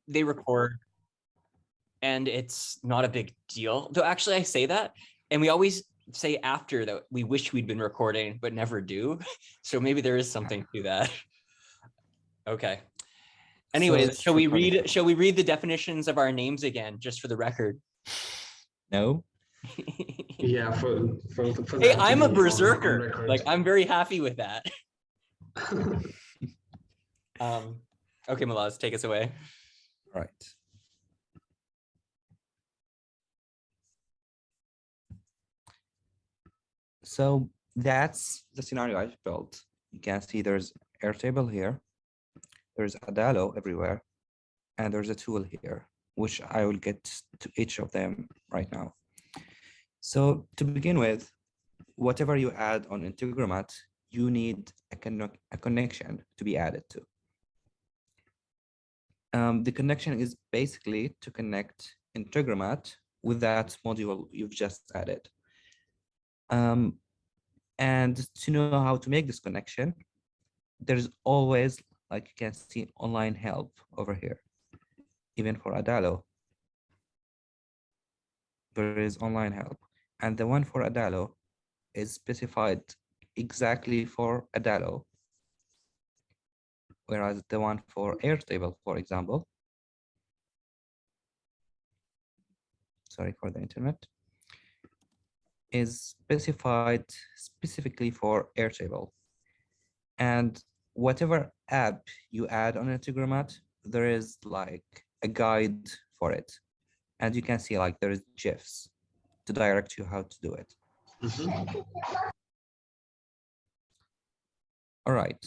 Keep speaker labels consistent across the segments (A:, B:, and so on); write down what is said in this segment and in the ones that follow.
A: they record and it's not a big deal. Though actually I say that, and we always say after that we wish we'd been recording, but never do. So maybe there is something to that. Okay. Anyway,
B: So
A: shall we read the definitions of our names again, just for the record?
B: No.
C: Yeah, for
A: Hey,
C: that
A: I'm
C: to
A: a
C: be
A: berserker.
C: on record.
A: Like, I'm very happy with that. Okay, Malaz, take us away.
B: All right. So that's the scenario I've built. You can see there's Airtable here, there's Adalo everywhere, and there's a tool here, which I will get to each of them right now. So to begin with, whatever you add on Integromat, you need a connection to be added to. The connection is basically to connect Integromat with that module you've just added. And to know how to make this connection, there's always, like you can see, online help over here. Even for Adalo, there is online help. And the one for Adalo is specified exactly for Adalo, whereas the one for Airtable, for example, sorry for the internet, is specified specifically for Airtable. And whatever app you add on Integromat, there is like a guide for it. And you can see like there is GIFs to direct you how to do it. All right.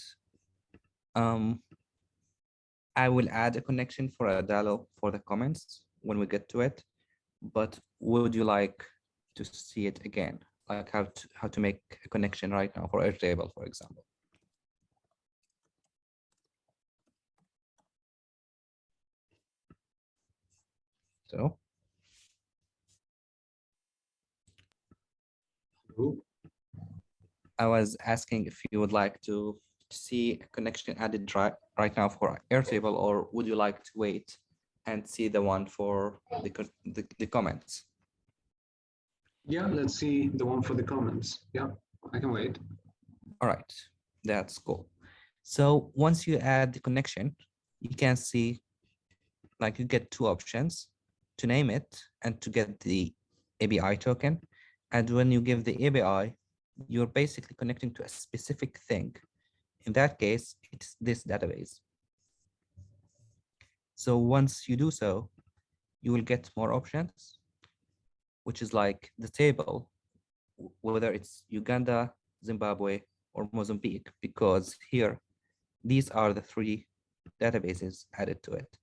B: I will add a connection for Adalo for the comments when we get to it, but would you like to see it again? Like how to make a connection right now for Airtable, for example. So. I was asking if you would like to see a connection added right now for Airtable, or would you like to wait and see the one for the comments?
C: Yeah, let's see the one for the comments. Yeah, I can wait.
B: All right, that's cool. So once you add the connection, you can see like you get two options: to name it and to get the API token. And when you give the API, you're basically connecting to a specific thing. In that case, it's this database. So once you do so, you will get more options, which is like the table, whether it's Uganda, Zimbabwe, or Mozambique, because here, these are the three databases added to it.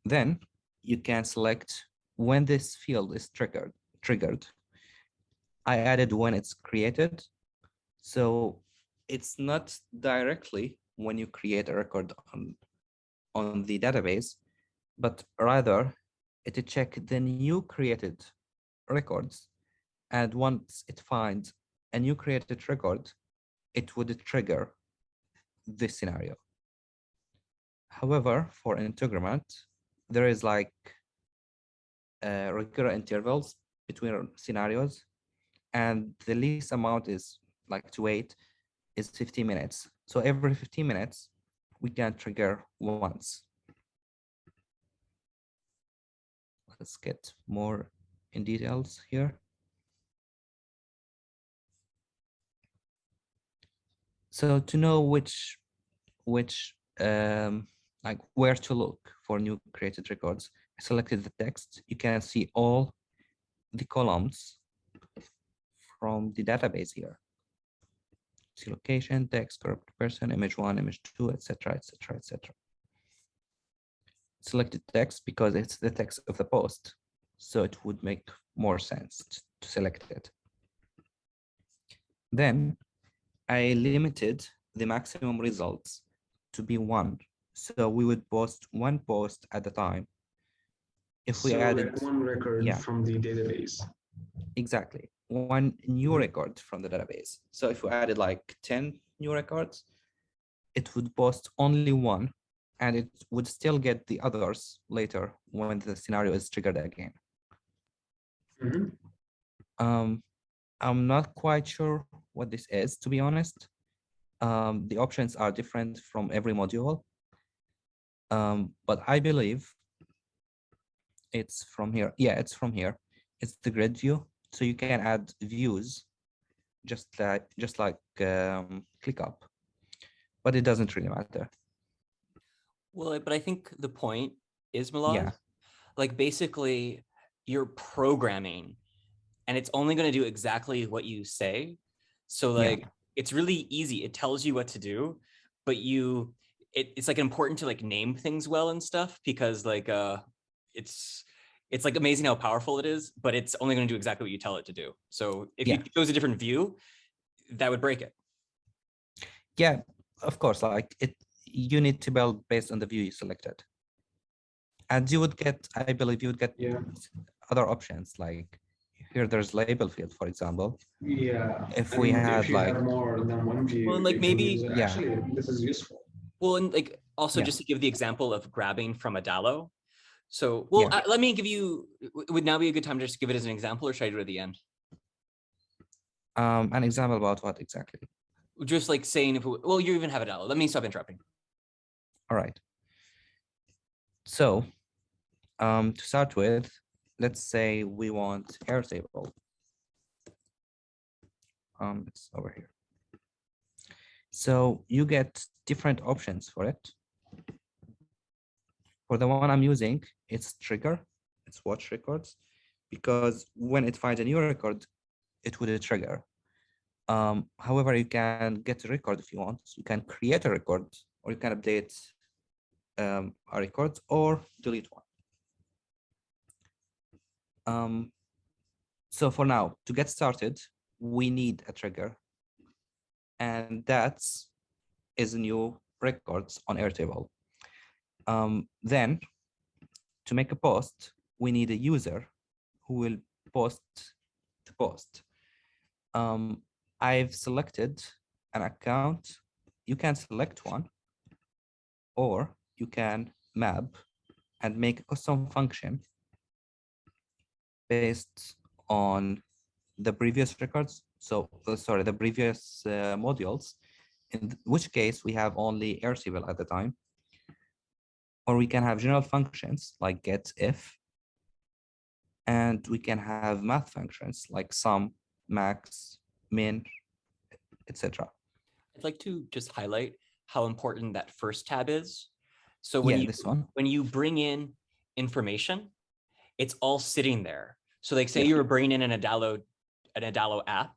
B: Then you can select when this field is triggered. I added when it's created. So it's not directly when you create a record on the database, but rather it check the new created records. And once it finds a new created record, it would trigger this scenario. However, for Integromat, there is like regular intervals between scenarios, and the least amount is like to wait is 15 minutes. So every 15 minutes, we can trigger once. Let's get more in details here. So to know which like where to look for new created records, I selected the text. You can see all the columns from the database here. See location, text, correct person, image 1, image 2, etc., etc., etc. Selected text because it's the text of the post, so it would make more sense to select it. Then I limited the maximum results to be 1, so we would post 1 post at a time. If we added
C: like 1 record from the database.
B: Exactly, 1 new record from the database. So if we added like 10 new records, it would post only one, and it would still get the others later when the scenario is triggered again.
C: Mhm.
B: I'm not quite sure what this is, to be honest. The options are different from every module, but I believe it's from here. Yeah, it's from here. It's the grid view, so you can add views just like ClickUp, but it doesn't really matter.
A: Well, but I think the point is,
B: Yeah.
A: Malaz, like basically you're programming and it's only going to do exactly what you say. So like it's really easy. It tells you what to do, but it's like important to like name things well and stuff, because like it's like amazing how powerful it is, but it's only going to do exactly what you tell it to do. So if you chose a different view, that would break it.
B: Yeah, of course, like you need to build based on the view you selected. And you would get, I believe you would get other options, like here there's label field, for example.
C: Yeah.
B: If we had
C: if you
B: like
C: have more than one view,
A: well, and like maybe
C: actually this is useful.
A: Well, and like also just to give the example of grabbing from Adalo. So, let me give you, would now be a good time to just give it as an example, or should I do it at the end?
B: An example about what exactly?
A: Just like saying, well, you even have Adalo. Let me stop interrupting.
B: All right. So to start with, let's say we want Airtable. It's over here. So you get different options for it. For the one I'm using, it's trigger, it's watch records, because when it finds a new record, it would trigger. However, you can get a record if you want. You can create a record, or you can update a record or delete one. So for now, to get started, we need a trigger, and that is new records on Airtable. Then to make a post, we need a user who will post the post. I've selected an account. You can select one, or you can map and make a custom function based on the previous records. So, sorry, the previous modules, in which case we have only Airtable at the time. Or we can have general functions like get, if, and we can have math functions like sum, max, min, etc.
A: I'd like to just highlight how important that first tab is. So when when you bring in information, it's all sitting there. So like say you were bringing in an Adalo app,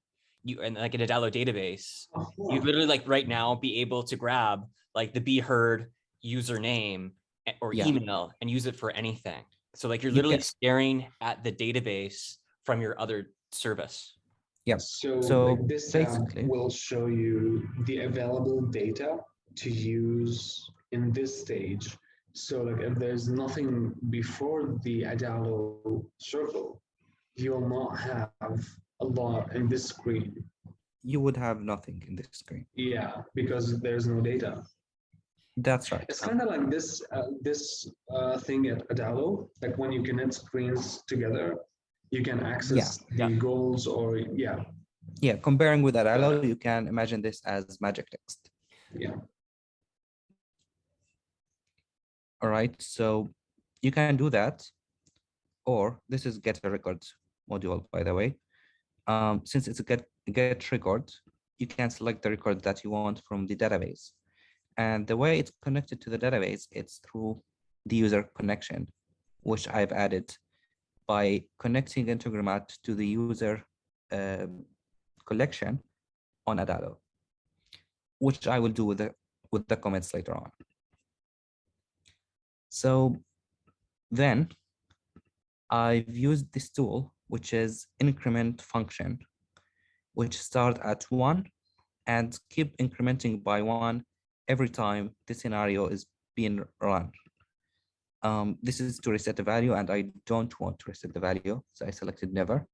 A: and like an Adalo database, you literally like right now be able to grab like the be heard username or email and use it for anything. So like you're literally staring at the database from your other service.
B: Yeah.
C: So like this basically will show you the available data to use in this stage. So like if there's nothing before the Adalo circle, you'll not have a lot in this screen.
B: You would have nothing in this screen.
C: Yeah, because there's no data.
B: That's right.
C: It's kind of like this thing at Adalo, like when you connect screens together, you can access the goals or
B: Yeah, comparing with Adalo, you can imagine this as magic text.
C: Yeah.
B: All right, so you can do that, or this is get a record module, by the way. Since it's a get record, you can select the record that you want from the database. And the way it's connected to the database, it's through the user connection, which I've added by connecting Integromat to the user collection on Adalo, which I will do with the comments later on. So then I've used this tool, which is increment function, which start at 1 and keep incrementing by 1 every time the scenario is being run. This is to reset the value, and I don't want to reset the value, so I selected never.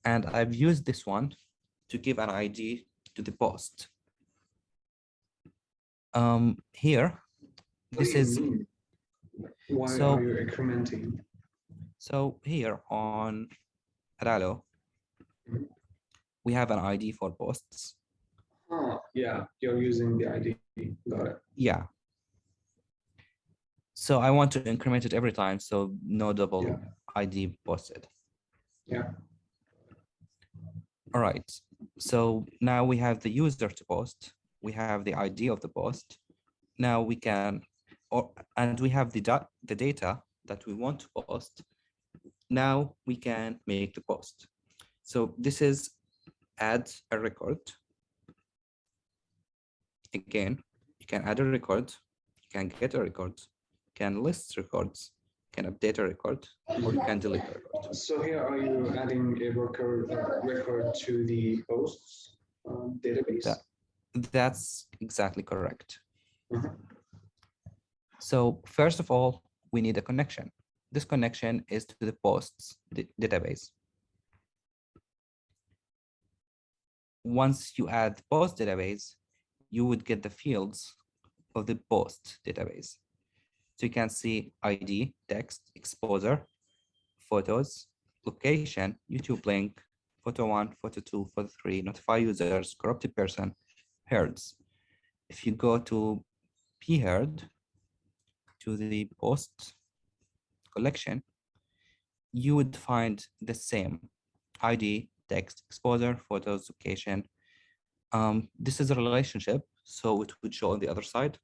B: And I've used this one to give an ID to the post. Here,
C: What
B: this
C: do you
B: is
C: mean? Why
B: so
C: are you incrementing?
B: so here on Adalo, we have an ID for posts.
C: Yeah, you're using the ID. Got it.
B: Yeah. So I want to increment it every time, so no double
C: Yeah.
B: ID posted.
C: Yeah.
B: All right. So now we have the user to post. We have the ID of the post. Now we can, and we have the data that we want to post. Now we can make the post. So this is add a record. Again, you can add a record, you can get a record, you can list records, you can update a record, or you can delete a record.
C: So here, are you adding a record to the hosts database?
B: That's exactly correct.
C: Mhm.
B: So first of all, we need a connection. This connection is to the posts database. Once you add the post database, you would get the fields of the post database. So you can see ID, text, exposure, photos, location, YouTube link, photo 1, photo 2, photo 3, notify users, corrupted person, herds. If you go to pherd, to the post collection, you would find the same ID, text, exposure, photos, location. This is a relationship, so it would show on the other side.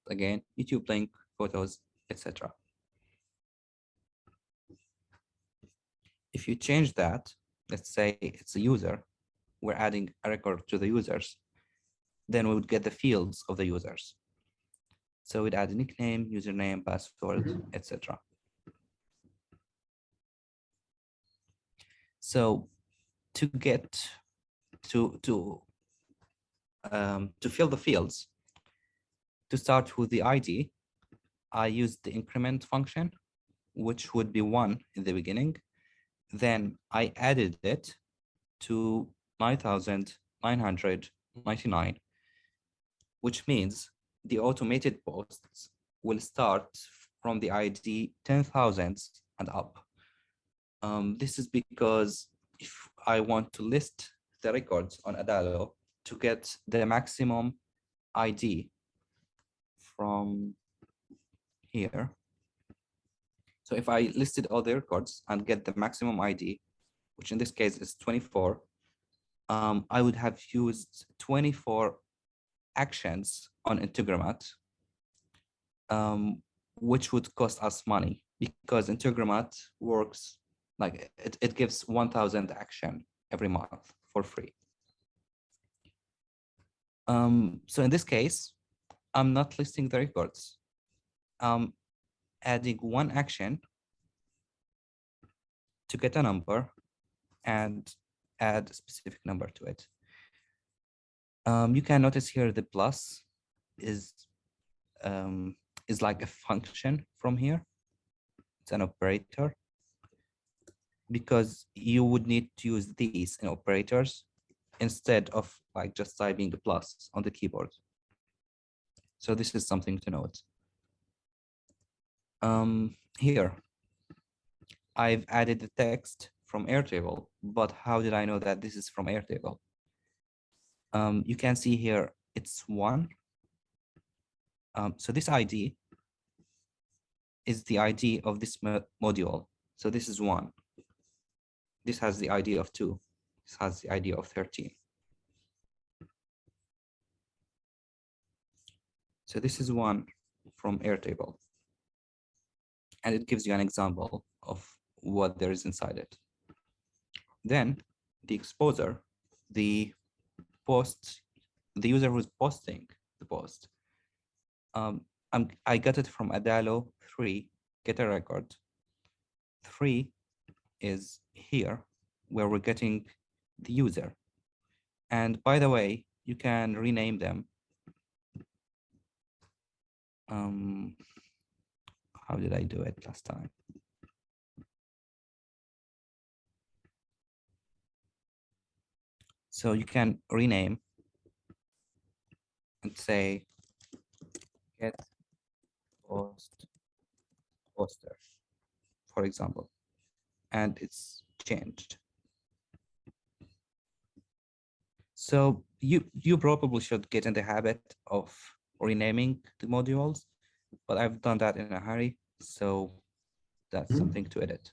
B: Again, YouTube link, photos, etc. If you change that, let's say it's a user, we're adding a record to the users, then we would get the fields of the users. So we'd add a nickname, username, password, etc. So to get to fill the fields, to start with the ID, I used the increment function, which would be 1 in the beginning. Then I added it to 9,999, which means the automated posts will start from the ID 10,000 and up. This is because if I want to list the records on Adalo to get the maximum ID from here. So if I listed all the records and get the maximum ID, which in this case is 24, I would have used 24 actions on Integromat, which would cost us money because Integromat works like it gives 1,000 action every month for free. So in this case, I'm not listing the records. I'm adding one action to get a number and add a specific number to it. You can notice here the plus is like a function from here. It's an operator because you would need to use these in operators instead of like just typing the plus on the keyboard. So this is something to note. Here, I've added the text from Airtable, but how did I know that this is from Airtable? You can see here, it's 1. So this ID is the ID of this module. So this is 1. This has the ID of 2. This has the ID of 13. So this is 1 from Airtable. And it gives you an example of what there is inside it. Then the exposure, the post, the user who's posting the post. I got it from Adalo 3, get a record. 3 is here where we're getting the user. And by the way, you can rename them. How did I do it last time? So you can rename and say get poster, for example, and it's changed. So you probably should get in the habit of renaming the modules, but I've done that in a hurry, so that's something to edit.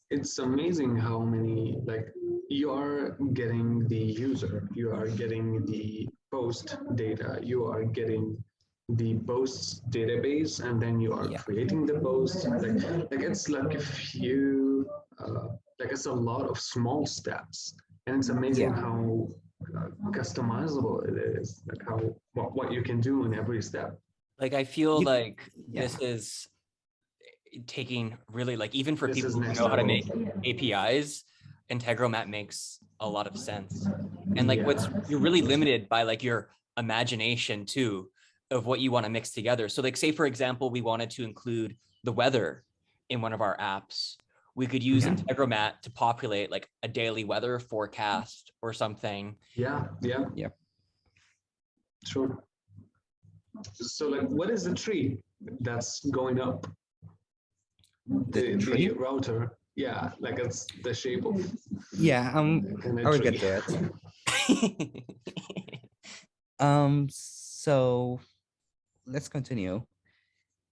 C: It's amazing how many, like, you are getting the user, you are getting the post data, you are getting the posts database, and then you are creating the post. Like it's like if you, like it's a lot of small steps, and it's amazing how customizable it is, like how what you can do in every step.
A: Like I feel like this is taking really, like, even for people who know how to make APIs, Integromat makes a lot of sense. And like you're really limited by like your imagination too of what you want to mix together. So like say for example, we wanted to include the weather in one of our apps. We could use Integromat to populate like a daily weather forecast or something.
C: Yeah. Sure. So like, what is the tree that's going up? The router. Yeah, like it's the shape of.
B: Yeah, I will get to it. So let's continue.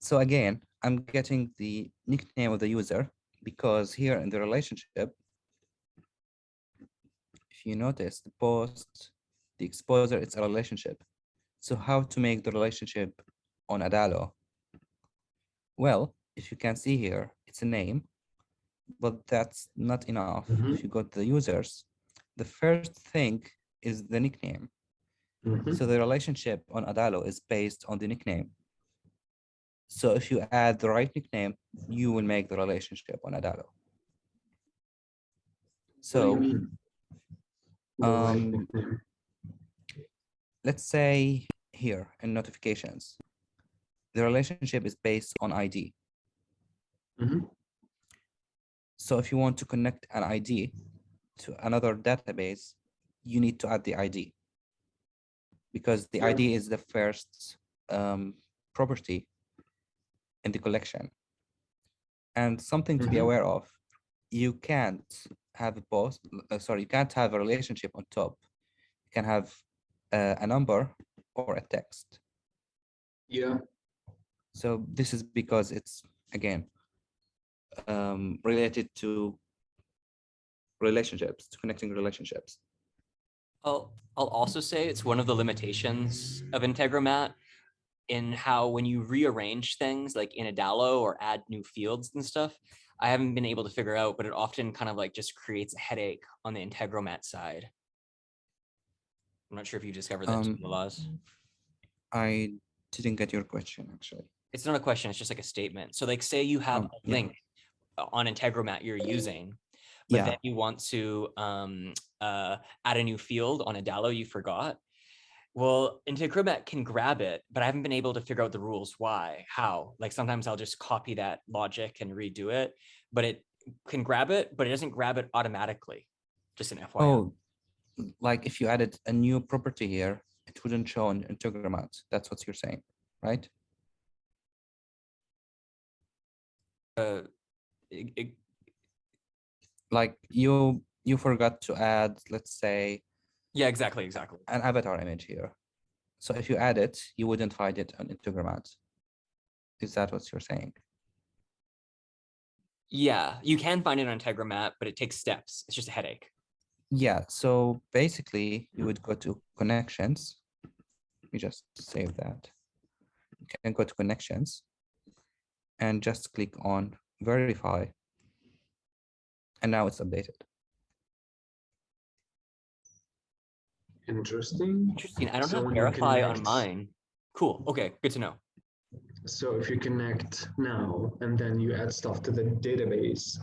B: So again, I'm getting the nickname of the user because here in the relationship, if you notice the post, the exposure, it's a relationship. So how to make the relationship on Adalo? Well, if you can see here, it's a name, but that's not enough. If you go to the users, the first thing is the nickname. So the relationship on Adalo is based on the nickname. So if you add the right nickname, you will make the relationship on Adalo. So let's say here in notifications, the relationship is based on ID. So if you want to connect an ID to another database, you need to add the ID because the ID is the first property in the collection. And something to be aware of, you can't have a post, you can't have a relationship on top. You can have a number or a text.
C: Yeah.
B: So this is because it's, again, related to relationships, to connecting relationships.
A: I'll also say it's one of the limitations of Integromat in how when you rearrange things like in Adalo or add new fields and stuff, I haven't been able to figure out, but it often kind of like just creates a headache on the Integromat side. I'm not sure if you discovered that too, Malaz.
B: I didn't get your question, actually.
A: It's not a question, it's just like a statement. So like say you have a link on Integromat you're using, but then you want to add a new field on Adalo you forgot. Well, Integromat can grab it, but I haven't been able to figure out the rules. Why? How? Like sometimes I'll just copy that logic and redo it, but it can grab it, but it doesn't grab it automatically. Just an FYI.
B: Oh, like if you added a new property here, it wouldn't show in Integromat. That's what you're saying, right? Like you forgot to add, let's say.
A: Yeah, exactly.
B: An avatar image here. So if you add it, you wouldn't find it on Integromat. Is that what you're saying?
A: Yeah, you can find it on Integromat, but it takes steps. It's just a headache.
B: Yeah, so basically you would go to connections. We just save that. You can go to connections and just click on verify. And now it's updated.
C: Interesting.
A: I don't have verify on mine. Cool. Okay, good to know.
C: So if you connect now and then you add stuff to the database,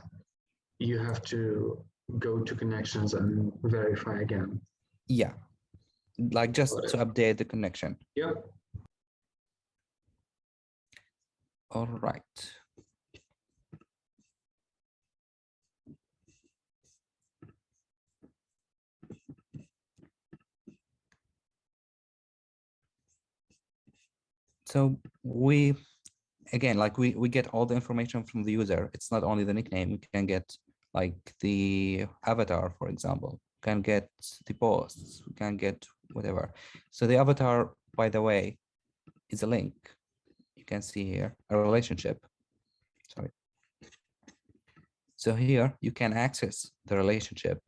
C: you have to go to connections and verify again.
B: Yeah, like just to update the connection.
C: Yep.
B: All right. So we, again, like we get all the information from the user. It's not only the nickname. We can get like the avatar, for example. We can get the posts. We can get whatever. So the avatar, by the way, is a link. You can see here a relationship. Sorry. So here you can access the relationship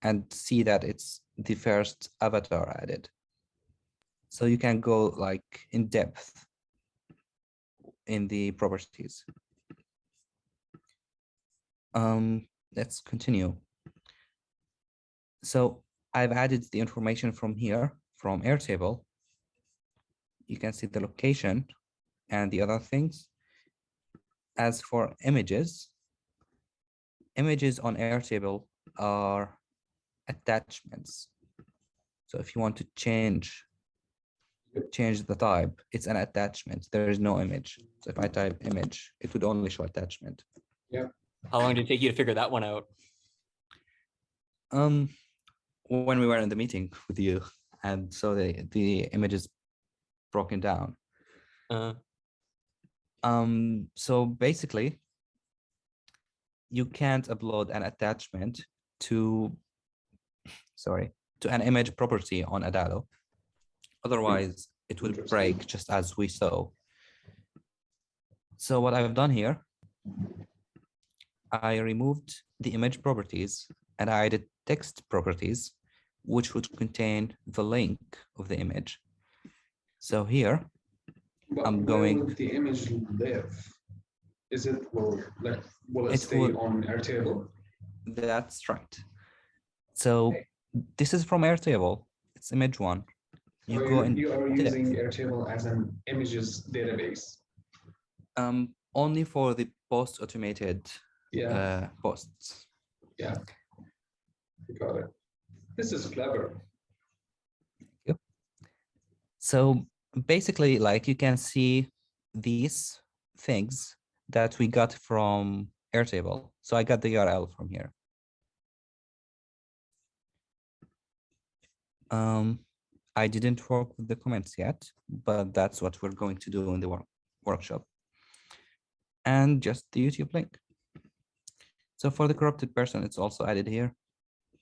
B: and see that it's the first avatar added. So you can go like in depth in the properties. Let's continue. So I've added the information from here, from Airtable. You can see the location and the other things. As for images, images on Airtable are attachments. So if you want to change the type, it's an attachment. There is no image. So if I type image, it would only show attachment.
C: Yeah.
A: How long did it take you to figure that one out?
B: When we were in the meeting with you, and so the image is broken down. So basically, you can't upload an attachment to an image property on Adalo. Otherwise, it would break, just as we saw. So what I've done here, I removed the image properties and I added text properties, which would contain the link of the image. So here, I'm going. Where
C: would the image live? Is it will it stay on Airtable?
B: That's right. So this is from Airtable. It's image one.
C: You are using Airtable as an images database.
B: Only for the post automated posts.
C: Yeah. Got it. This is clever.
B: Yep. So basically, like you can see these things that we got from Airtable. So I got the URL from here. I didn't work with the comments yet, but that's what we're going to do in the workshop. And just the YouTube link. So for the corrupted person, it's also added here.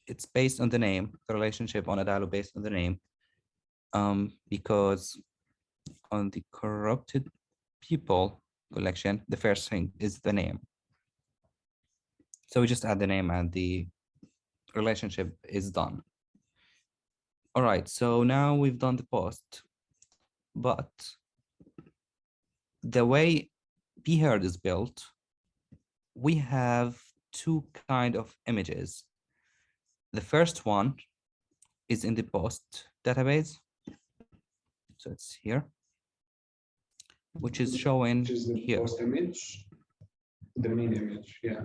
B: It's based on the name, the relationship on Adalo based on the name, because on the corrupted people collection, the first thing is the name. So we just add the name and the relationship is done. All right, so now we've done the post, but the way pHERD is built, we have two kind of images. The first one is in the post database. So it's here, which is showing here.
C: Post image, the main image, yeah.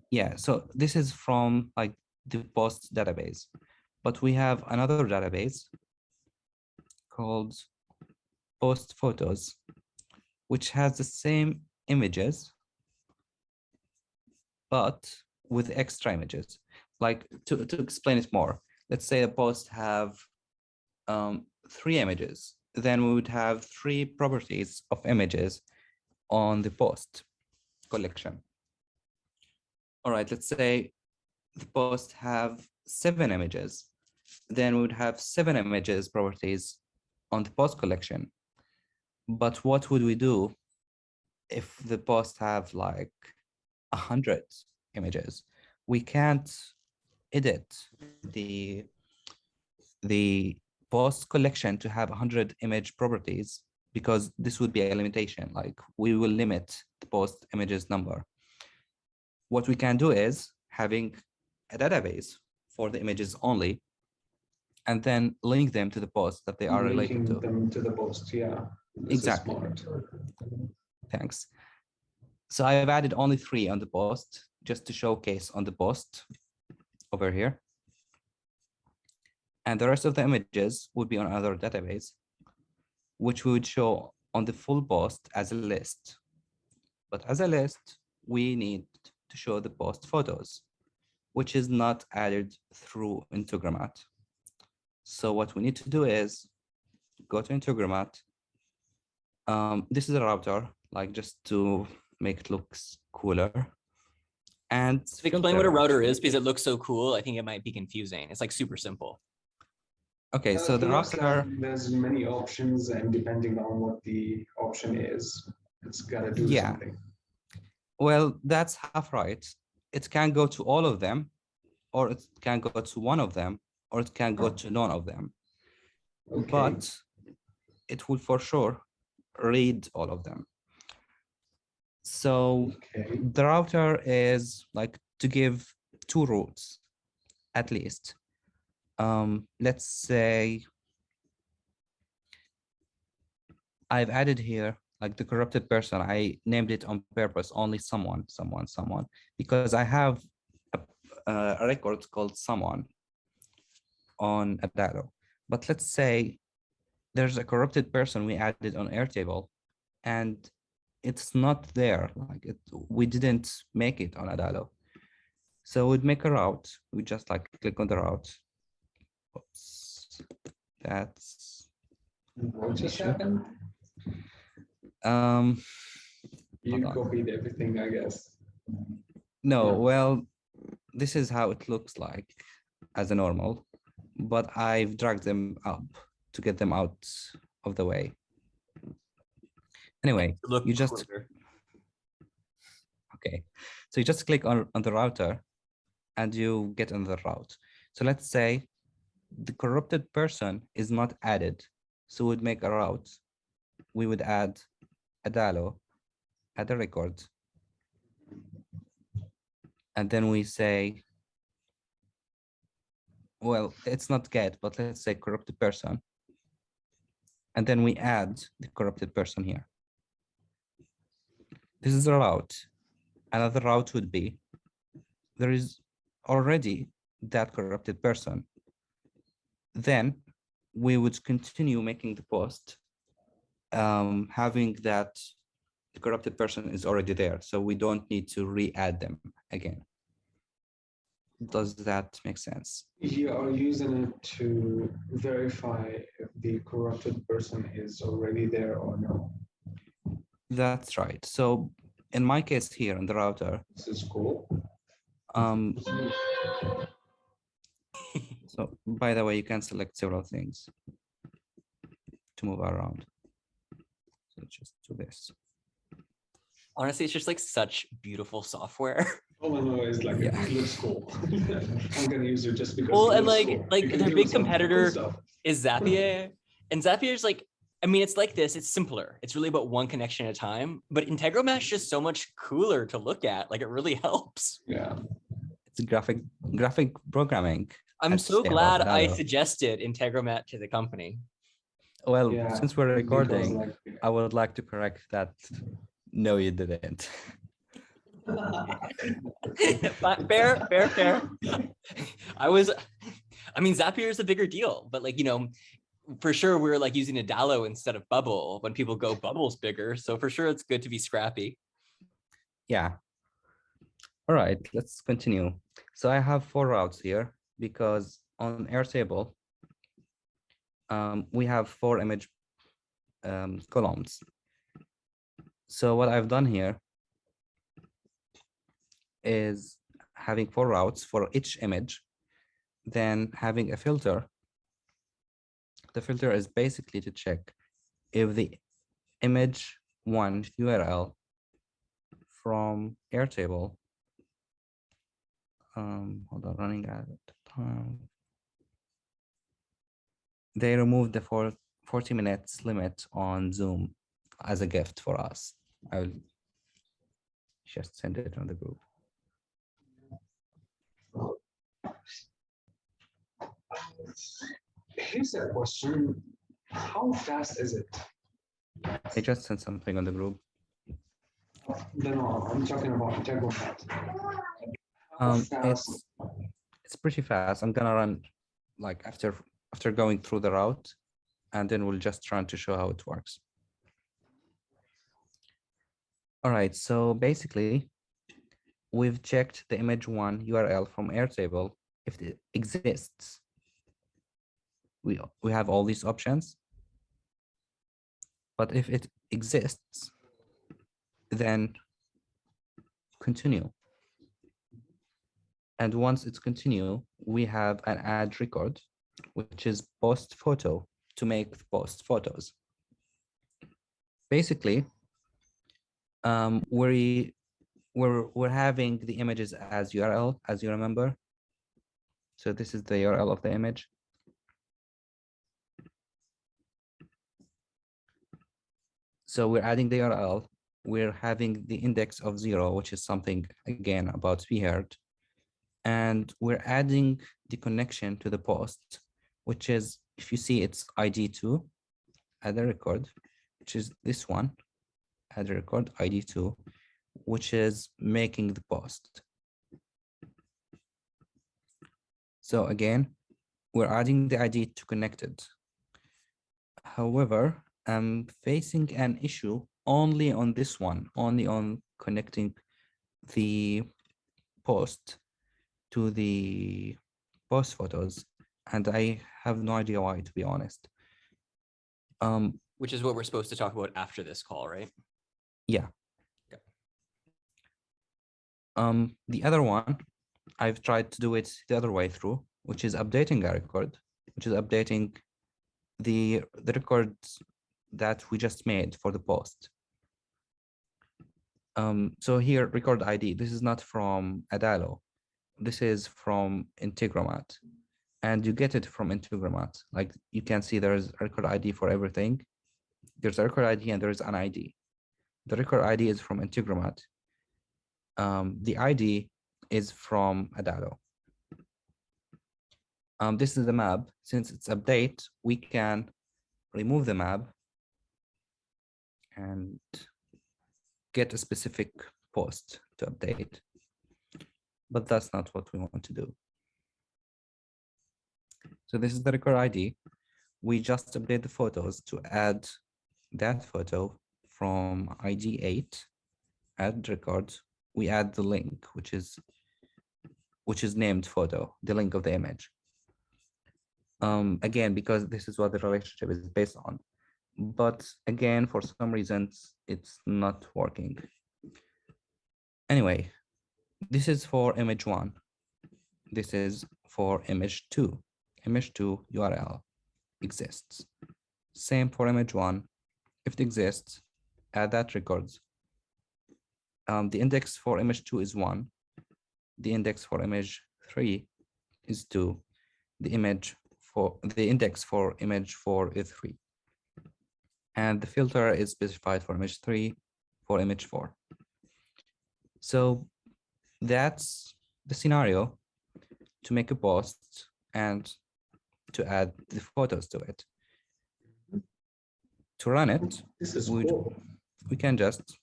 B: Yeah, so this is from like the post database, but we have another database called post photos, which has the same images, but with extra images. Like to explain it more, let's say a post have 3 images, then we would have 3 properties of images on the post collection. All right, let's say the post have 7 images, then we would have 7 images properties on the post collection. But what would we do if the post have like 100 images? We can't edit the post collection to have 100 image properties, because this would be a limitation. Like we will limit the post images number. What we can do is having a database for the images only, and then link them to the post that they are related to.
C: Them to the post, yeah. This
B: exactly.
C: Is smart.
B: Thanks. So I've added only 3 on the post, just to showcase on the post over here. And the rest of the images would be on another database, which we would show on the full post as a list. But as a list, we need to show the post photos, which is not added through Integromat. So what we need to do is go to Integromat, This is a router, like just to make it look cooler. And
A: Explain what a
B: filter.
A: router is because it looks so cool. I think it might be confusing. It's like super simple.
B: Okay, so the
C: It looks
B: router,
C: like there's many options, and depending on what the option is, it's gotta do
B: yeah.
C: something.
B: Well, that's half right. It can go to all of them, or it can go to one of them, or it can go to none of them.
C: Okay.
B: But it will for sure read all of them. So
C: Okay.
B: the router is like to give two routes, at least. Let's say I've added here like the corrupted person. I named it on purpose, only someone, because I have a record called someone on Adalo. But let's say there's a corrupted person we added on Airtable and it's not there. Like we didn't make it on Adalo. So we'd make a route. We just like click on the route. Oops. That's
C: What just happened? You
B: hold on.
C: copied everything, I guess.
B: No,
C: Yeah.
B: well, this is how it looks like as a normal, but I've dragged them up to get them out of the way. Anyway,
A: Look
B: you just,
A: cooler.
B: okay. So you just click on the router and you get on the route. So let's say the corrupted person is not added. So we'd make a route. We would add Adalo, add a record. And then we say, well, it's not get, but let's say corrupted person. And then we add the corrupted person here. This is a route. Another route would be, there is already that corrupted person. Then we would continue making the post, having that the corrupted person is already there. So we don't need to re-add them again. Does that make sense?
C: You are using it to verify if the corrupted person is already there or no.
B: That's right. So in my case here on the router,
C: This is cool.
B: So by the way, you can select several things to move around. So just do this.
A: Honestly, it's just like such beautiful software.
C: All I know is like
B: Yeah.
C: it looks cool. I'm gonna use it just because.
A: Well,
C: it
A: and
C: looks
A: like
C: cool.
A: like
C: You can
A: their
C: do
A: big
C: some cool
A: competitor
C: stuff.
A: is Zapier, and Zapier's like, I mean, it's like this. It's simpler. It's really about one connection at a time. But Integromat is just so much cooler to look at. Like it really helps.
C: Yeah.
B: It's graphic programming.
A: I'm
B: I'd
A: so
B: say about
A: glad I
B: Adalo.
A: suggested Integromat to the company.
B: Well,
C: Yeah,
B: since we're
C: because,
B: recording,
C: like,
B: I would like to correct that. No, you didn't.
A: Fair. I mean, Zapier is a bigger deal, but like, for sure we're like using Adalo instead of Bubble when people go Bubble's bigger. So for sure it's good to be scrappy.
B: Yeah. All right, let's continue. So I have 4 routes here because on Airtable, we have 4 image columns. So what I've done here is having 4 routes for each image, then having a filter. The filter is basically to check if the image 1 URL from Airtable, hold on, running out of time. They removed the 40 minutes limit on Zoom as a gift for us. I will just send it on the group.
C: Here's a question. How fast is it?
B: I just sent something on the group.
C: No, I'm talking about Integromat.
B: It's pretty fast. I'm gonna run like after going through the route, and then we'll just try to show how it works. All right, so basically, we've checked the image 1 URL from Airtable if it exists. We have all these options, but if it exists, then continue. And once it's continue, we have an add record, which is post photo to make post photos. Basically, we're having the images as URL, as you remember. So this is the URL of the image. So we're adding the URL. We're having the index of 0, which is something, again, about to be heard. And we're adding the connection to the post, which is, if you see, it's ID2, add a record, which is this one, add a record, ID2, which is making the post. So again, we're adding the ID to connected. However, I'm facing an issue only on this one, only on connecting the post to the post photos. And I have no idea why, to be honest.
A: Which is what we're supposed to talk about after this call, right?
B: Yeah.
A: Okay.
B: The other one, I've tried to do it the other way through, which is updating a record, which is updating the records that we just made for the post. So here, record ID, this is not from Adalo. This is from Integromat. And you get it from Integromat. Like you can see there's a record ID for everything. There's a record ID and there's an ID. The record ID is from Integromat. The ID is from Adalo. This is the map. Since it's update, we can remove the map and get a specific post to update. But that's not what we want to do. So this is the record ID. We just update the photos to add that photo from ID 8, add record. We add the link, which is named photo, the link of the image. Again, because this is what the relationship is based on. But again, for some reasons, it's not working. Anyway, this is for image 1. This is for image 2. Image 2 URL exists. Same for image 1. If it exists, add that records. The index for image 2 is 1. The index for image 3 is 2. The index for image 4 is 3. And the filter is specified for image 3 for image 4. So that's the scenario to make a post and to add the photos to it. To run it,
C: this is cool.
B: We can just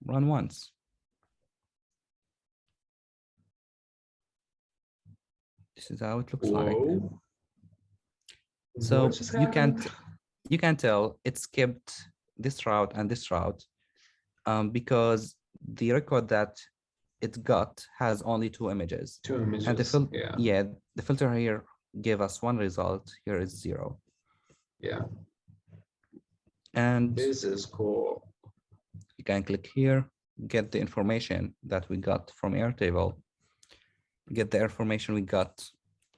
B: run once. This is how it looks like. So you can tell it skipped this route and this route because the record that it got has only 2 images.
C: 2 images.
B: And the filter here gave us 1 result. Here is 0.
C: Yeah.
B: And
C: this is cool.
B: You can click here, get the information that we got from Airtable, get the information we got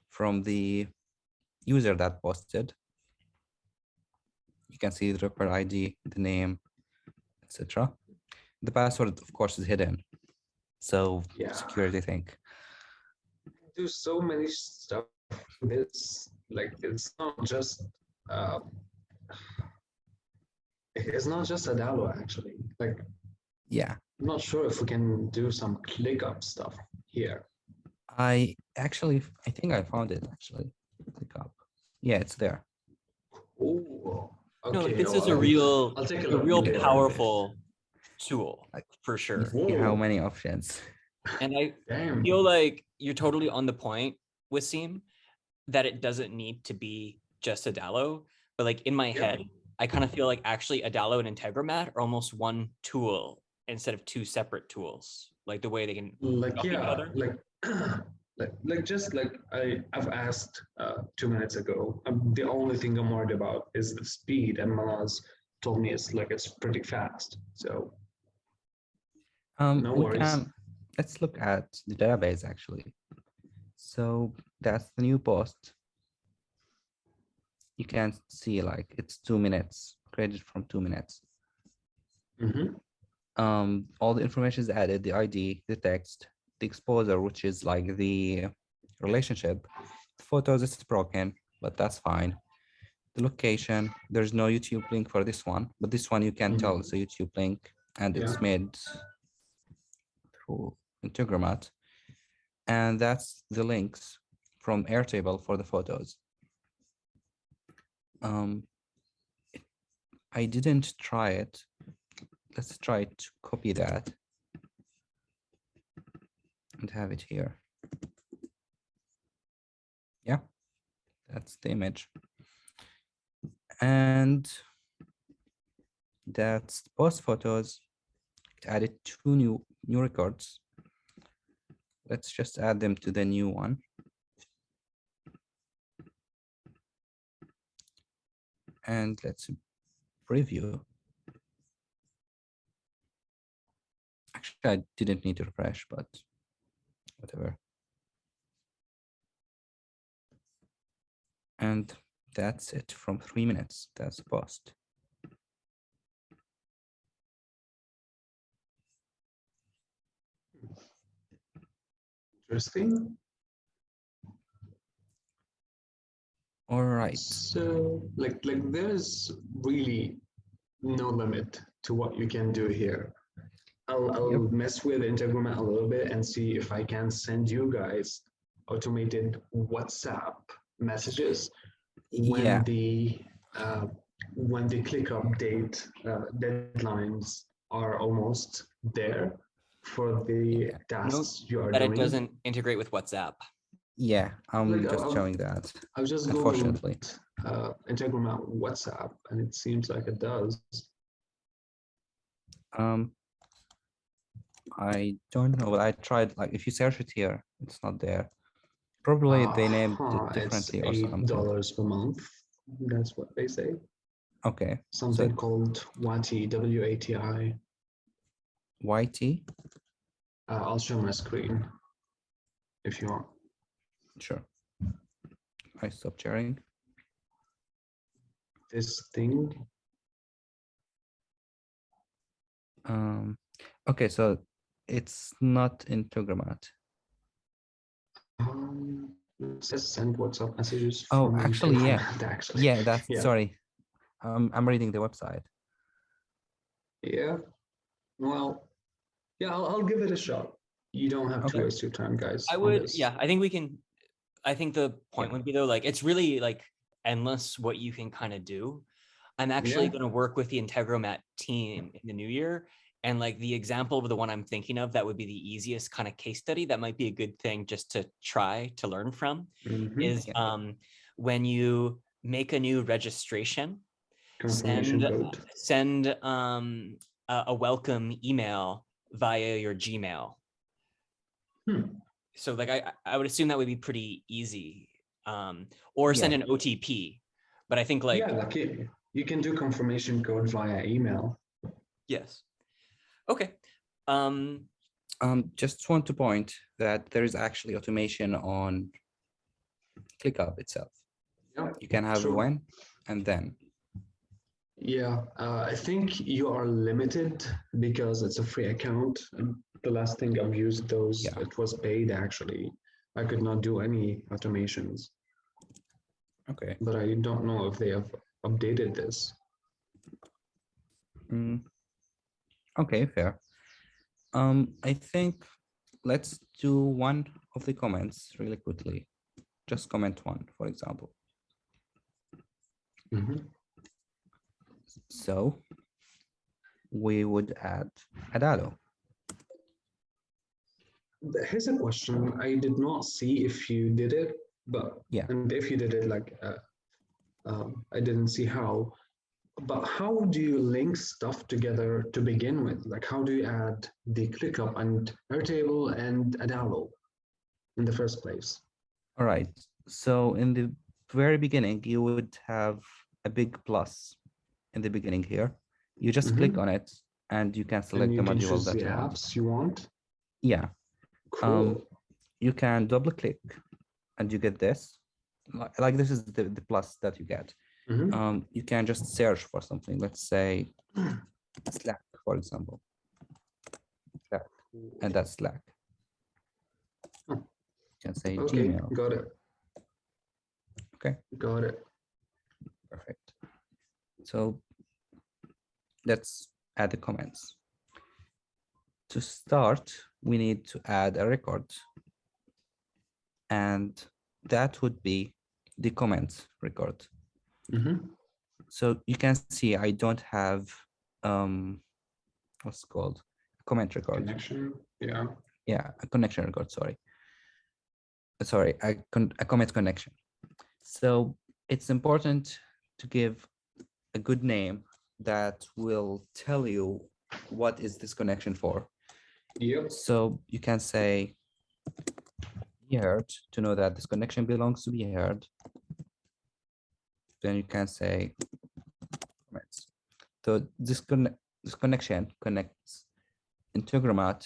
B: from the user that posted. You can see the record ID, the name, etc. The password, of course, is hidden. So
C: yeah.
B: Security thing.
C: Do so many stuff. It's like it's not just Adalo actually. Like
B: yeah.
C: I'm not sure if we can do some ClickUp stuff here.
B: I think I found it actually. ClickUp. Yeah, it's there.
C: Oh, okay.
A: No, this is a real powerful tool, like, for sure.
B: See how many options.
A: And I feel like you're totally on the point with Seam that it doesn't need to be just Adalo, but like in my head, I kind of feel like actually Adalo and Integromat are almost one tool instead of 2 separate tools, like the way they can
C: like each other. I've asked 2 minutes ago. The only thing I'm worried about is the speed, and Malaz told me it's pretty fast. So no
B: We
C: worries.
B: can, let's look at the database actually. So that's the new post. You can see like it's 2 minutes, created from 2 minutes.
C: Mhm.
B: All the information is added, the ID, the text, the exposure, which is like the relationship. The photos is broken, but that's fine. The location, there's no YouTube link for this one, but this one you can tell it's a YouTube link and
C: Yeah.
B: it's made through Integromat. And that's the links from Airtable for the photos. I didn't try it. Let's try to copy that and have it here. Yeah, that's the image. And that's post photos. It added 2 new records. Let's just add them to the new one. And let's preview. Actually, I didn't need to refresh, but whatever. And that's it from 3 minutes. That's the post.
C: Interesting.
B: All right.
C: So like there's really no limit to what you can do here. I'll mess with Integromat a little bit and see if I can send you guys automated WhatsApp messages
B: Yeah.
C: When the ClickUp date deadlines are almost there for the tasks you are
A: That
C: doing.
A: it doesn't integrate with WhatsApp.
B: Yeah, I'm
C: Like,
B: just showing that.
C: I was just
B: Unfortunately,
C: Googled Integromat WhatsApp, and it seems like it does.
B: I don't know, but I tried, like, if you search it here, it's not there. Probably they named it differently or
C: it's
B: something.
C: $8 per month. That's what they say.
B: Okay.
C: Something called WATI, W-A-T-I.
B: YT?
C: I'll show my screen if you want.
B: Sure. I stopped sharing.
C: This thing.
B: Okay, so it's not Integromat.
C: It says send WhatsApp messages.
B: Oh,
C: from
B: actually, yeah.
C: Integromat, actually.
B: Yeah, that's,
C: Yeah.
B: sorry. I'm reading the website.
C: Yeah. Well, yeah, I'll give it a shot. You don't have to
B: Okay.
C: waste your time, guys.
A: I
C: on
A: would,
C: this.
A: yeah, I think we can, I think the point would be though, like, it's really like endless what you can kind of do. I'm actually
C: Yeah.
A: going to work with the Integromat team in the new year. And like the example of the one I'm thinking of, that would be the easiest kind of case study. That might be a good thing just to try to learn from is when you make a new registration,
C: Confirmation code.
A: send a welcome email via your Gmail. So like I would assume that would be pretty easy, or send an OTP. But I think like,
C: yeah, like you can do confirmation code via email.
A: Yes. Okay.
B: Just want to point that there is actually automation on ClickUp itself.
C: Yeah,
B: you can have when and then.
C: Yeah, I think you are limited because it's a free account. And the last thing I've used those, it was paid actually. I could not do any automations.
B: Okay.
C: But I don't know if they have updated this.
B: Okay, fair. I think let's do one of the comments really quickly. Just comment one, for example. So we would add Adalo.
C: Here's a question. I did not see if you did it, but and if you did it, like I didn't see how. But how do you link stuff together to begin with? Like, how do you add the ClickUp and Airtable and Adalo in the first place?
B: All right. So in the very beginning, you would have a big plus in the beginning here. You just click on it and you can select
C: And
B: the
C: you can
B: module
C: choose
B: that
C: the
B: you want.
C: apps you want.
B: Yeah.
C: Cool.
B: You can double click and you get this. Like this is the plus that you get. You can just search for something. Let's say Slack, for example. Slack, and that's Slack. You can say
C: Okay,
B: Gmail.
C: got it.
B: Okay,
C: got it.
B: Perfect. So let's add the comments. To start, we need to add a record, and that would be the comments record. So you can see I don't have what's it called, a comment record.
C: Connection, yeah.
B: Yeah, a connection record, sorry, a comment connection. So it's important to give a good name that will tell you what is this connection for.
C: Yep.
B: So you can say heard to know that this connection belongs to be heard. Then you can say comments. So this connection connects Integromat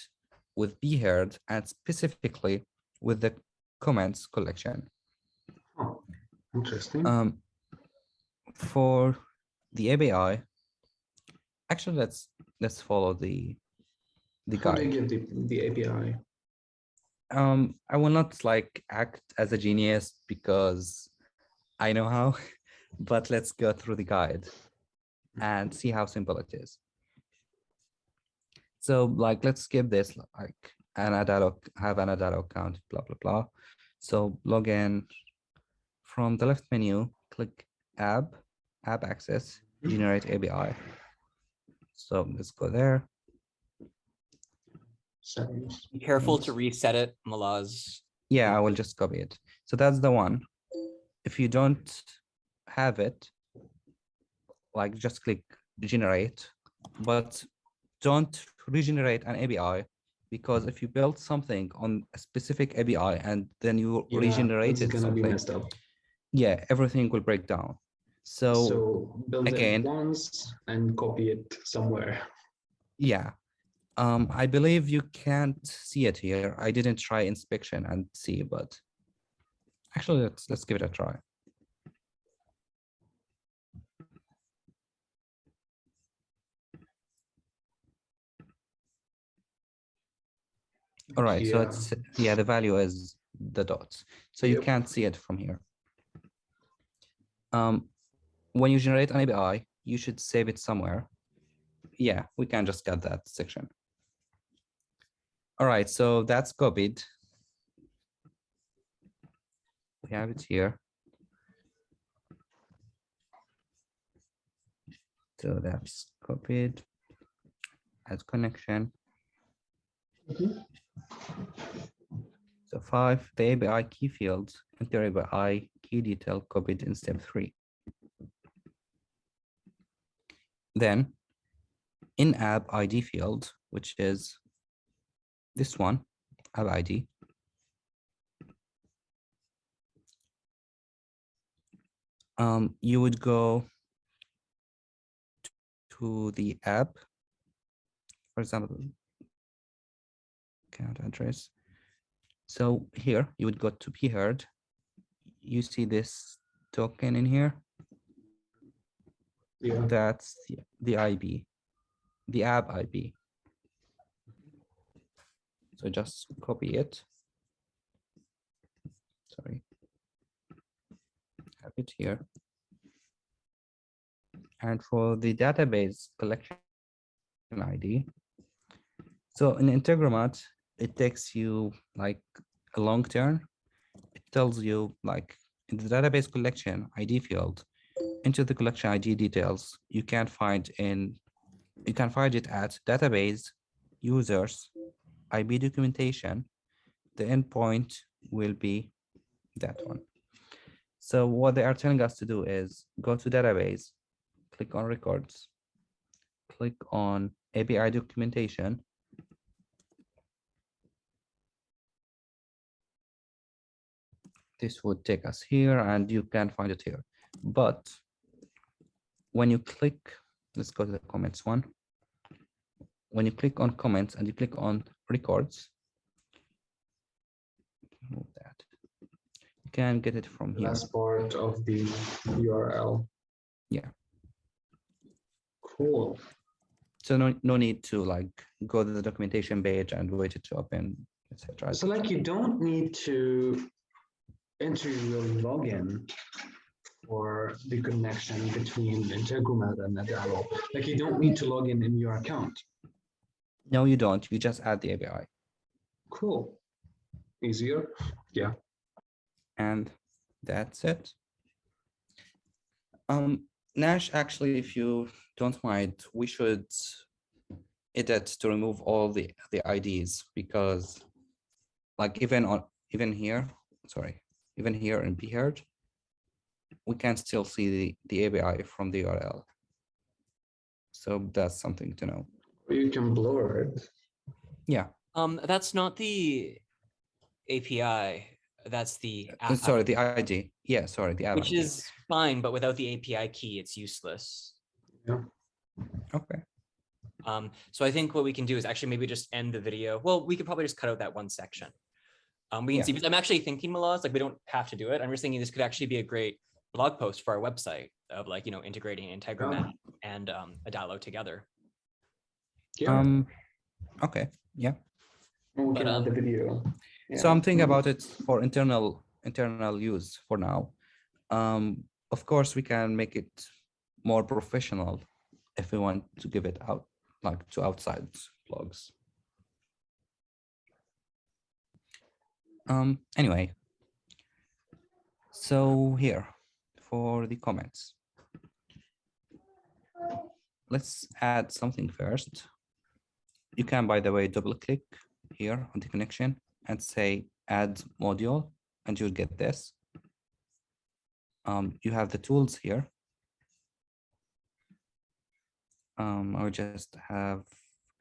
B: with be heard and specifically with the comments collection.
C: Oh, interesting.
B: For the API, actually let's follow the
C: How do
B: guide.
C: you get the API?
B: I will not like act as a genius because I know how, but let's go through the guide and see how simple it is. So like, let's skip this, like an Adalo, have an Adalo account, blah, blah, blah. So log in from the left menu, click app access, generate API. So let's go there.
C: Settings.
A: Be careful to reset it, Malaz.
B: Yeah, I will just copy it. So that's the one. If you don't have it, like just click generate, but don't regenerate an API, because if you build something on a specific API and then you regenerated
C: it's gonna be
B: something,
C: messed up.
B: yeah, everything will break down. So
C: build
B: again,
C: it once and copy it somewhere.
B: yeah. I believe you can't see it here. I didn't try inspection and see, but actually let's give it a try. All right, so it's, yeah, the value is the dots. So you can't see it from here. When you generate an API, you should save it somewhere. Yeah, we can just cut that section. All right, so that's copied. We have it here. So that's copied as connection. So 5, the API key fields, enter API key detail copied in step 3. Then in app ID field, which is this one, app ID, you would go to the app, for example, account address. So here you would go to be heard. You see this token in here.
C: Yeah.
B: That's the IB, the app IB. So just copy it. Sorry. Have it here. And for the database collection ID, so in Integromat, it takes you like a long turn. It tells you like in the database collection ID field, into the collection ID details, you can find it at database, users, IB documentation. The endpoint will be that one. So what they are telling us to do is go to database, click on records, click on API documentation. This would take us here and you can find it here. But when you click, let's go to the comments one. When you click on comments and you click on records, move that. You can get it from here.
C: Last part of the URL.
B: Yeah.
C: Cool.
B: So no need to like go to the documentation page and wait it to open, etc.
C: So like you don't need to enter your login for the connection between Integromat and Adalo. Like you don't need to log in your account.
B: No, you don't. You just add the API.
C: Cool. Easier. Yeah.
B: And that's it. Nash, actually, if you don't mind, we should edit to remove all the IDs, because like even here in Beard, we can still see the API from the URL. So that's something to know.
C: You can blur it.
B: Yeah.
A: That's not the API. That's the app
B: Sorry,
A: ID,
B: the ID. Yeah, sorry, the app
A: which
B: ID.
A: is fine, but without the API key, it's useless.
C: Yeah.
B: Okay.
A: So I think what we can do is actually maybe just end the video. Well, we could probably just cut out that one section. We can see, because I'm actually thinking, Malaz, like we don't have to do it. I'm just thinking this could actually be a great blog post for our website of like, integrating Integromat and Adalo together.
C: Yeah.
B: Okay. Yeah.
C: We can add the video. Yeah.
B: So I'm thinking about it for internal use for now. Of course, we can make it more professional if we want to give it out, like to outside blogs. Anyway, so here for the comments, let's add something first. You can, by the way, double click here on the connection and say add module, and you'll get this. You have the tools here. I'll just have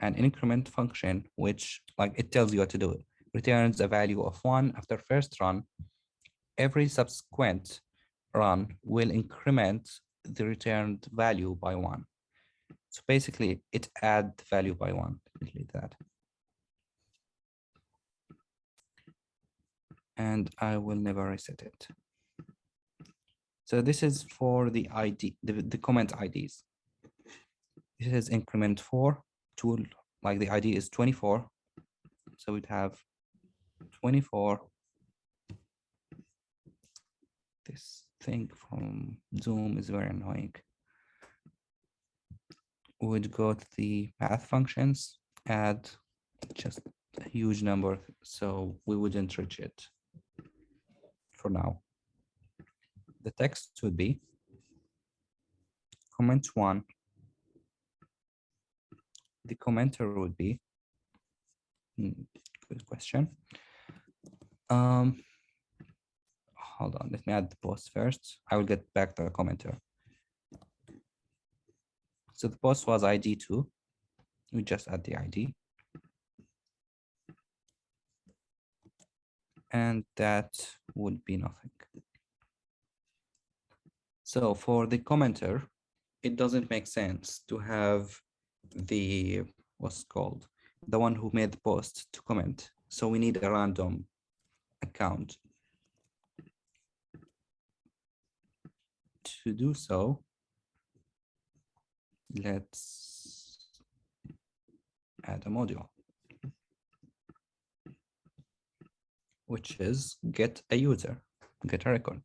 B: an increment function, which like it tells you what to do. It returns a value of 1 after first run. Every subsequent run will increment the returned value by 1. So basically it add value by 1. Delete that. And I will never reset it. So this is for the ID, the comment IDs. This is increment 4 tool, like the ID is 24. So we'd have 24. This thing from Zoom is very annoying. We'd go to the path functions, add just a huge number, so we wouldn't reach it for now. The text would be comment 1. The commenter would be, good question. Hold on, let me add the post first. I will get back to the commenter. So the post was ID 2. We just add the ID. And that would be nothing. So for the commenter, it doesn't make sense to have the, what's called, the one who made the post to comment. So we need a random account. To do so, let's add a module, which is get a user, get a record.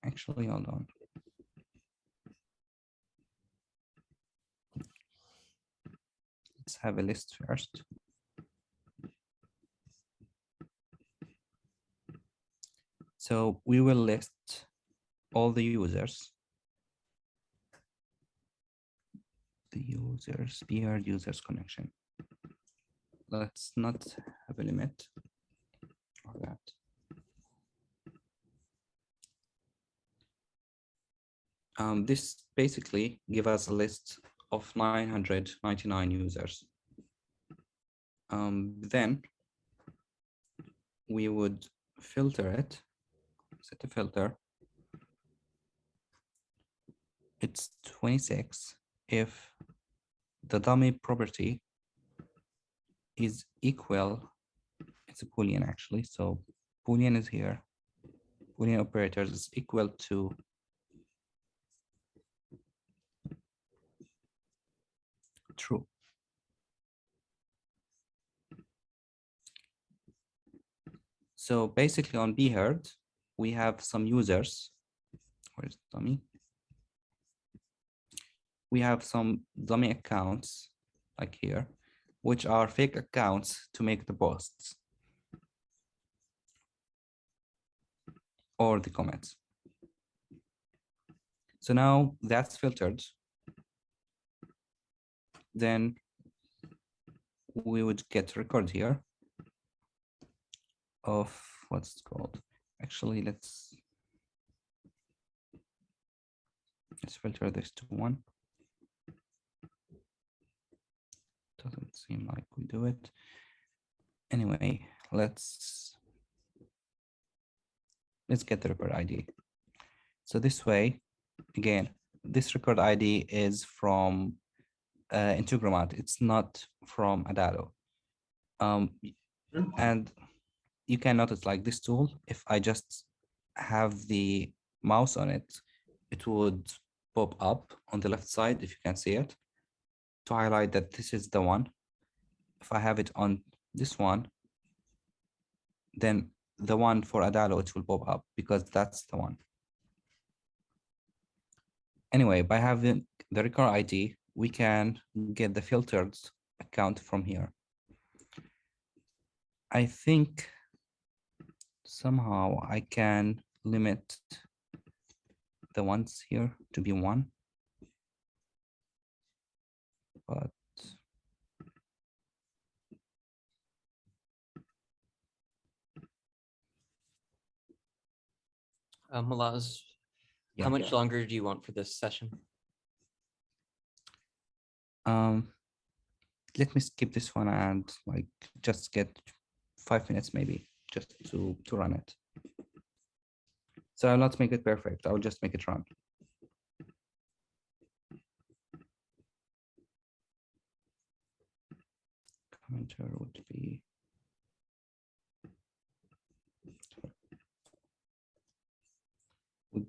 B: Actually, hold on. Let's have a list first. So we will list all the users. The users, Beard users connection. Let's not have a limit for that. This basically gives us a list of 999 users. Then we would filter it, set a filter. It's 26 if the dummy property is equal, it's a Boolean actually, so Boolean is here. Boolean operators is equal to true. So basically on Beard, we have some users. Where's dummy? We have some dummy accounts like here, which are fake accounts to make the posts or the comments. So now that's filtered. Then we would get a record here of what's it called. Actually, let's filter this to 1. Doesn't seem like we do it. Anyway, let's get the record ID. So this way, again, this record ID is from Integromat. It's not from Adalo. And you can notice like this tool, if I just have the mouse on it, it would pop up on the left side, if you can see it, to highlight that this is the one. If I have it on this one, then the one for Adalo, it will pop up because that's the one. Anyway, by having the record ID, we can get the filtered account from here. I think somehow I can limit the ones here to be 1, but
A: Malaz,
B: yeah.
A: how much longer do you want for this session?
B: Let me skip this one and like just get 5 minutes maybe just to run it. So I'll not make it perfect. I'll just make it run. Commenter would be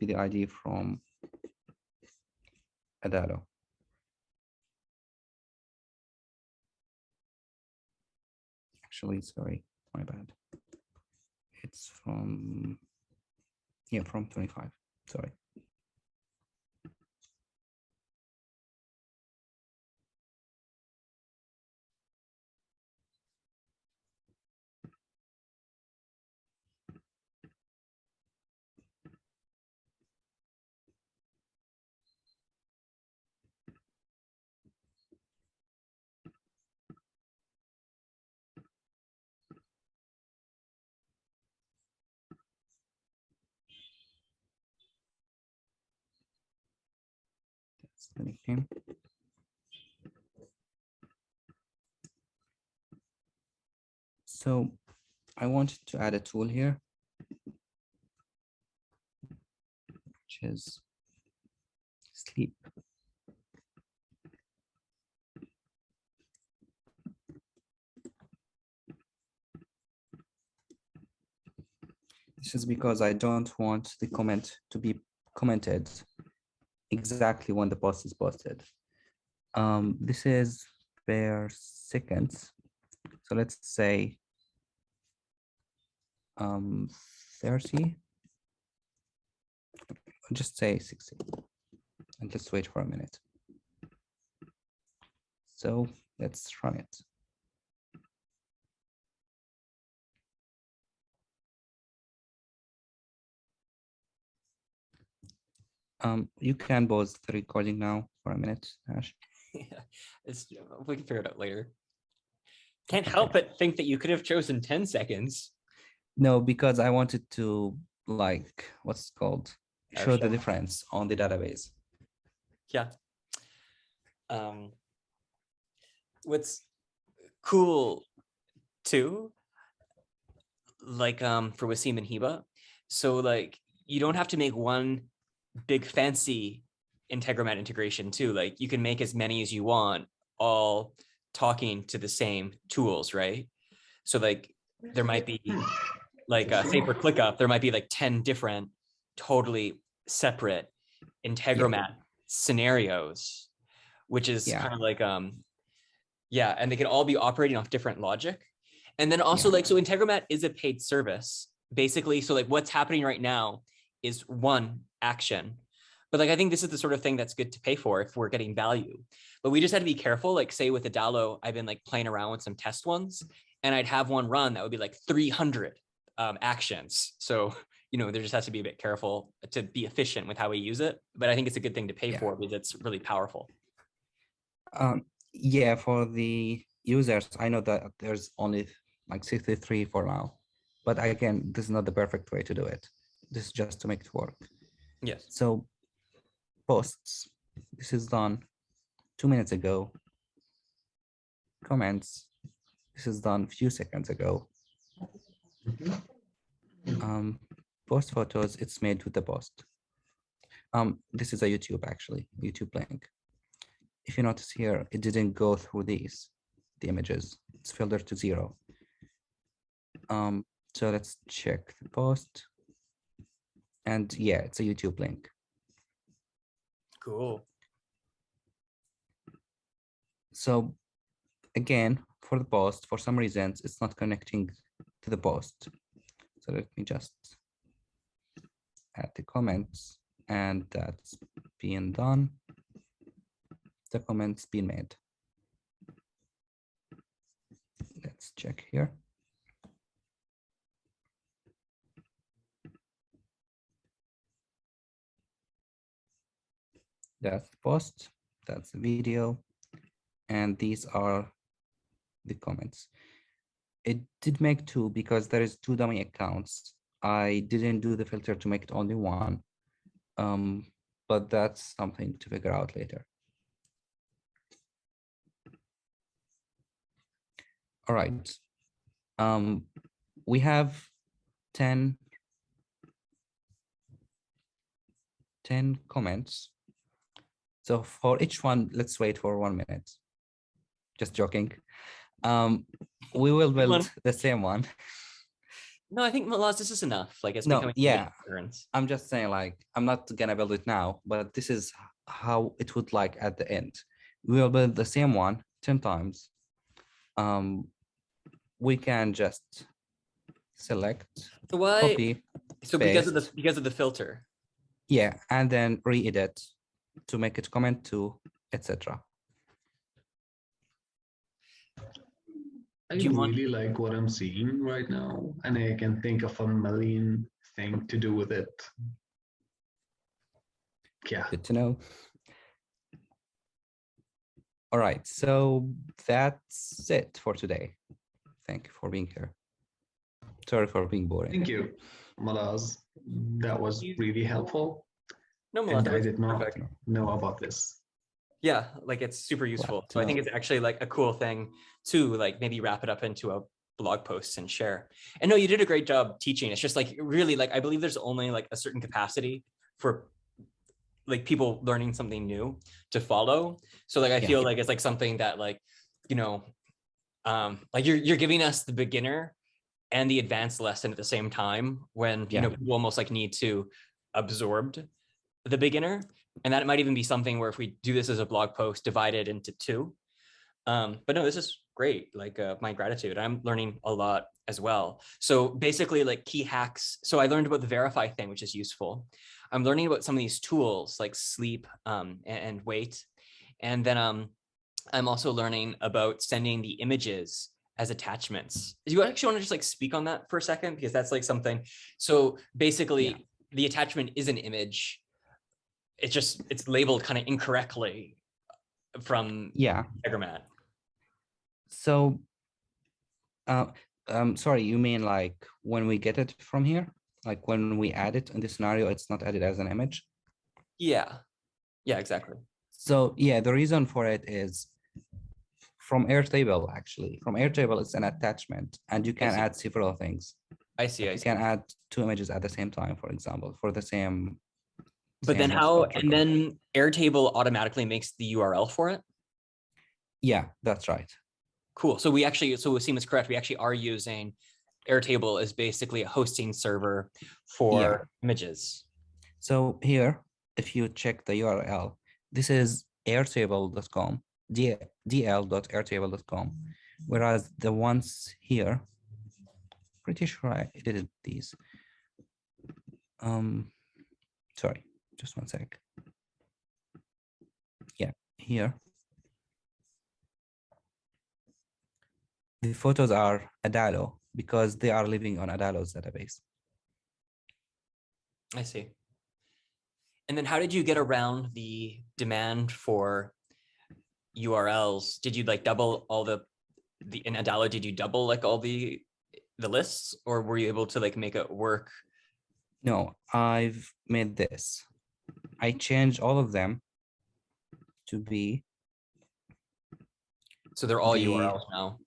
B: the ID from Adalo. Actually, sorry, my bad. It's from, yeah, from 25, sorry. That's the nickname. So I wanted to add a tool here, which is sleep. This is because I don't want the comment to be commented exactly when the post is posted. This is per seconds. So let's say 30. I'll just say 60. And let's wait for a minute. So let's run it. You can pause the recording now for a minute, Ash.
A: Yeah, we can figure it out later. Can't help but think that you could have chosen 10 seconds.
B: No, because I wanted to, like, what's it called? Show the
A: Show.
B: difference on the database.
A: Yeah. What's cool too, like for Wasim and Hiba. So like you don't have to make one big fancy Integromat integration too. Like you can make as many as you want, all talking to the same tools, right? So like there might be like say for Clickup, there might be like 10 different totally separate Integromat scenarios, which is kind of like yeah, and they can all be operating off different logic. And then also like, so Integromat is a paid service, basically. So like what's happening right now is one action. But like, I think this is the sort of thing that's good to pay for if we're getting value. But we just had to be careful. Like say with Adalo, I've been like playing around with some test ones and I'd have one run that would be like 300 actions. So, you know, there just has to be a bit careful to be efficient with how we use it. But I think it's a good thing to pay for because it's really powerful.
B: Yeah, for the users, I know that there's only like 63 for now, but again, this is not the perfect way to do it. This is just to make it work.
A: Yes.
B: So posts, this is done 2 minutes ago. Comments, this is done a few seconds ago. Post photos, it's made with the post. This is a YouTube actually, YouTube link. If you notice here, it didn't go through the images. It's filtered to 0. So let's check the post. And yeah, it's a YouTube link.
A: Cool.
B: So again, for the post, for some reasons, it's not connecting to the post. So let me just add the comments, and that's being done. The comments being made. Let's check here. That's the post, that's the video, and these are the comments. It did make 2 because there is 2 dummy accounts. I didn't do the filter to make it only 1, but that's something to figure out later. All right, we have 10 comments. So for each one, let's wait for 1 minute. Just joking. We will build the same one.
A: No, I think Malaz, this is enough. Like it's
B: no, yeah.
A: Occurrence.
B: I'm just saying, like, I'm not gonna build it now, but this is how it would like at the end. We will build the same one 10 times. We can just select, copy.
A: So
B: paste.
A: because of the filter.
B: Yeah, and then re-edit to make it comment to, etc.
C: I really like what I'm seeing right now, and I can think of a million things to do with it. Yeah.
B: Good to know. All right, so that's it for today. Thank you for being here. Sorry for being boring.
C: Thank you, Malaz. That was really helpful.
A: No, Malaz,
C: I did not know about this.
A: Yeah, like it's super useful. So I think it's actually like a cool thing to like maybe wrap it up into a blog post and share. And no, you did a great job teaching. It's just like really like I believe there's only like a certain capacity for like people learning something new to follow. So like I feel like it's like something that like, you know, like you're giving us the beginner and the advanced lesson at the same time when you know people almost like need to absorb the beginner. And that might even be something where if we do this as a blog post, divided into 2. But no, this is great. Like my gratitude. I'm learning a lot as well. So basically like key hacks. So I learned about the verify thing, which is useful. I'm learning about some of these tools like sleep and wait. And then I'm also learning about sending the images as attachments. Do you actually want to just like speak on that for a second? Because that's like something. So basically the attachment is an image. It's labeled kind of incorrectly from Integromat.
B: So sorry, you mean like when we get it from here, like when we add it in this scenario, it's not added as an image?
A: Yeah, exactly.
B: So yeah, the reason for it is from Airtable, actually. From Airtable, it's an attachment and you can add several things.
A: I see. I
B: You
A: see.
B: can add two images at the same time, for example, for the same.
A: But then
B: same
A: how?
B: hotspot
A: And
B: record.
A: then Airtable automatically makes the URL for it.
B: Yeah, that's right.
A: Cool. So we actually, so Wasim is correct. We actually are using Airtable as basically a hosting server for images.
B: So here, if you check the URL, this is airtable.com, dl.airtable.com, whereas the ones here, pretty sure I edited these. Sorry, just one sec. Yeah, here. The photos are Adalo because they are living on Adalo's database.
A: I see. And then how did you get around the demand for URLs? Did you like double all the in Adalo, did you double like all the lists, or were you able to like make it work?
B: No, I've made this. I changed all of them to be.
A: So they're all
B: the-
A: URLs now.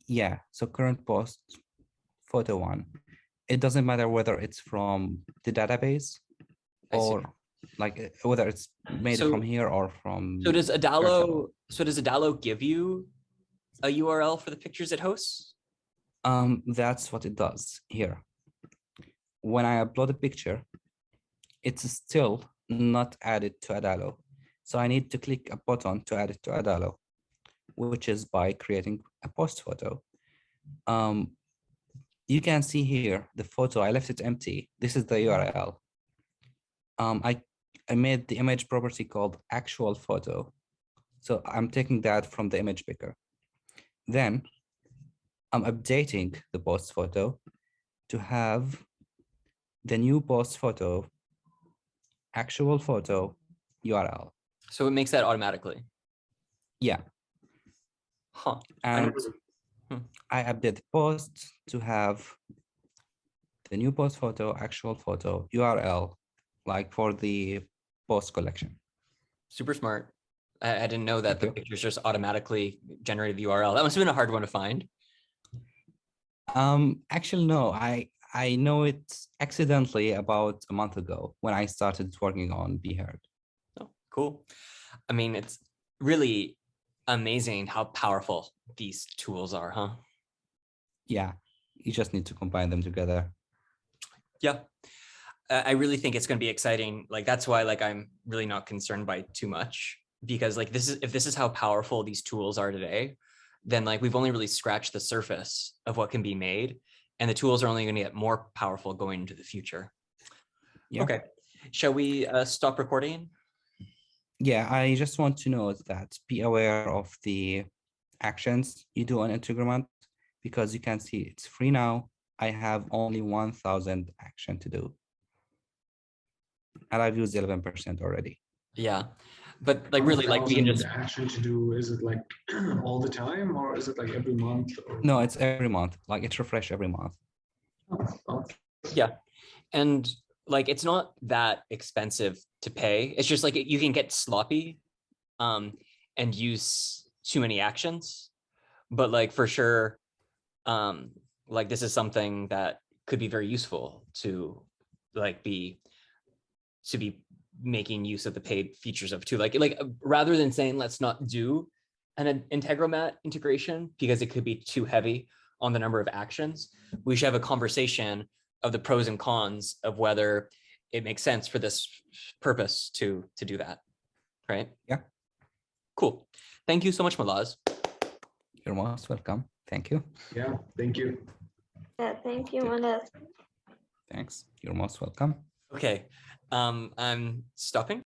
B: Yeah, so current post, photo one. It doesn't matter whether it's from the database
A: I see.
B: or like whether it's made
A: So-
B: from here or from.
A: So does
B: Airtable.
A: Adalo give you a URL for the pictures it hosts?
B: That's what it does here. When I upload a picture, it's still not added to Adalo. So I need to click a button to add it to Adalo, which is by creating a post photo. You can see here the photo, I left it empty. This is the URL. I made the image property called actual photo. So I'm taking that from the image picker. Then I'm updating the post photo to have the new post photo, actual photo URL.
A: So it makes that automatically.
B: Yeah.
A: Huh.
B: And I update the post to have the new post photo, actual photo URL, like for the post collection.
A: Super smart. I didn't know that
B: Thank
A: the
B: you.
A: pictures just automatically generated the URL. That must have been a hard one to find.
B: Actually, no, I know it accidentally about a month ago when I started working on Be Heard.
A: Oh, cool. I mean, it's really amazing how powerful these tools are, huh?
B: Yeah, you just need to combine them together.
A: Yeah. I really think it's going to be exciting. Like, that's why, like, I'm really not concerned by too much, because like if this is how powerful these tools are today, then like we've only really scratched the surface of what can be made, and the tools are only going to get more powerful going into the future.
B: Yeah.
A: Okay. Shall we stop recording?
B: Yeah, I just want to note that be aware of the actions you do on Integromat, because you can see it's free now. I have only 1,000 action to do. And I've used 11% already.
A: Yeah. But like really, like we can just
C: action to do. Is it like all the time, or is it like every month? Or...
B: No, it's every month. Like it's refresh every month.
C: Oh.
A: Yeah. And like it's not that expensive to pay. It's just like you can get sloppy and use too many actions. But like for sure, like this is something that could be very useful to like be making use of the paid features of too. Like rather than saying let's not do an Integromat integration because it could be too heavy on the number of actions, we should have a conversation of the pros and cons of whether it makes sense for this purpose to do that. Right?
B: Yeah.
A: Cool. Thank you so much, Malaz.
B: You're most welcome. Thank you.
C: Yeah, thank you.
D: Yeah, thank you, Malaz.
B: Thanks. You're most welcome.
A: Okay. I'm stopping.